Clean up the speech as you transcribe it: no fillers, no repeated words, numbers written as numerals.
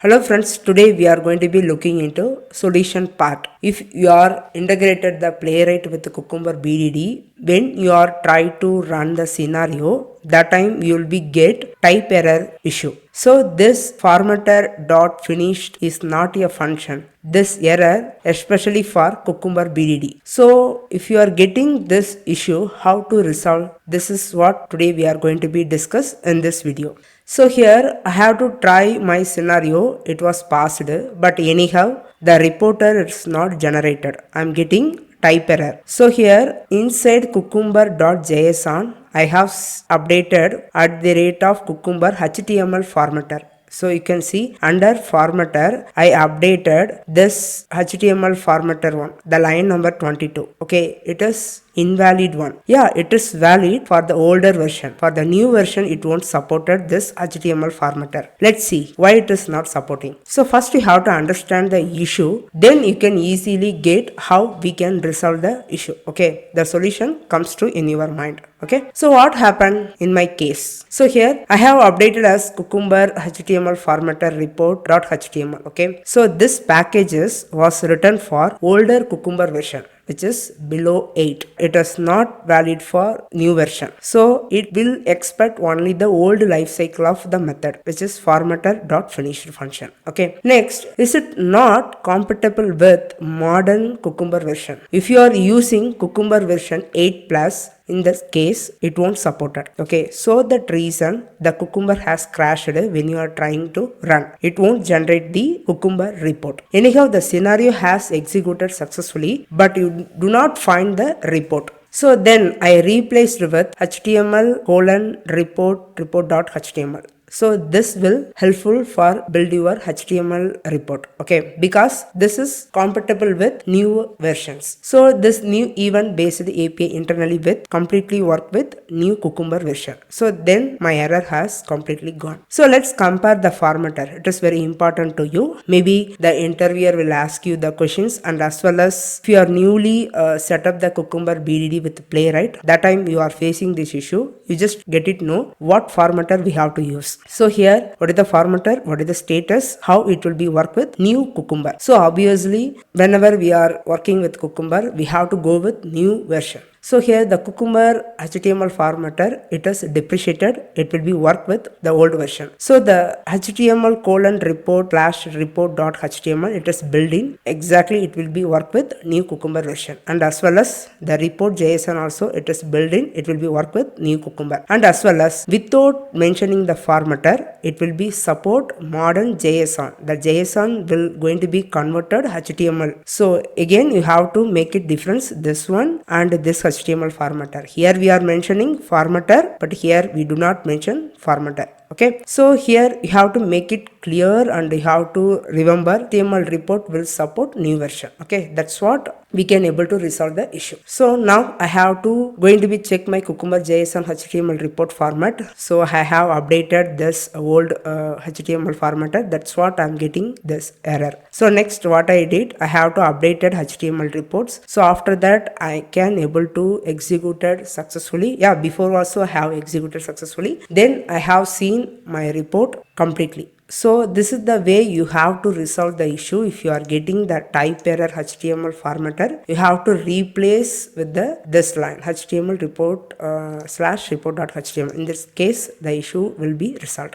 Hello friends, today we are going to be looking into solution part. If you are integrated the Playwright with the Cucumber BDD, when you are trying to run the scenario, that time you will be get type error issue. So this formatter.finished is not a function. This error especially for Cucumber BDD. So if you are getting this issue, how to resolve, this is what today we are going to be discuss in this video. So here I have to try my scenario. It was passed, but anyhow the reporter is not generated. I'm getting type error. So here inside cucumber.json I have updated at the rate of cucumber HTML formatter. So you can see under formatter, I updated this HTML formatter one, the line number 22. Okay, it is invalid one. Yeah, it is valid for the older version. For the new version, it won't supported this HTML formatter. Let's see why it is not supporting. So first we have to understand the issue. Then you can easily get how we can resolve the issue. Okay, the solution comes to in your mind. Okay, so what happened in my case? So here I have updated as cucumber HTML formatter report.html. Okay, so this packages was written for older cucumber version, which is below 8. It is not valid for new version. So it will expect only the old life cycle of the method, which is formatter.finished function. Okay. Next, is it not compatible with modern cucumber version? If you are using cucumber version 8 plus, in this case it won't support it. Okay, so that reason the cucumber has crashed when you are trying to run. It won't generate the cucumber report. Anyhow, the scenario has executed successfully, but you do not find the report. So then I replaced with HTML:report.html. So this will helpful for build your HTML report. Okay, because this is compatible with new versions. So this new event based API internally with completely work with new cucumber version. So then my error has completely gone. So let's compare the formatter. It is very important to you. Maybe the interviewer will ask you the questions, and as well as if you are newly set up the cucumber BDD with Playwright, that time you are facing this issue, you just get it know what formatter we have to use. So here, what is the formatter, what is the status, how it will be work with new cucumber. So obviously whenever we are working with cucumber, we have to go with new version. So here the cucumber HTML formatter, it is depreciated. It will be work with the old version. So the HTML:report/report.html, it is built in. Exactly, it will be work with new cucumber version. And as well as the report.json also, it is built in. It will be work with new cucumber. And as well as without mentioning the formatter, it will be support modern JSON. The JSON will going to be converted HTML. So again, you have to make it difference this one and this HTML formatter. Here we are mentioning formatter, but here we do not mention formatter. Okay, so here you have to make it clear and you have to remember HTML report will support new version. Okay, that's what we can able to resolve the issue. So now I have to going to be check my cucumber JSON HTML report format. So I have updated this old HTML formatter. That's what I'm getting this error. So next what I did, I have to updated HTML reports. So after that I can able to executed successfully. Yeah, before also I have executed successfully. Then I have seen my report completely. So this is the way you have to resolve the issue. If you are getting the type error HTML formatter, you have to replace with the this line HTML report /report.html. In this case, the issue will be resolved.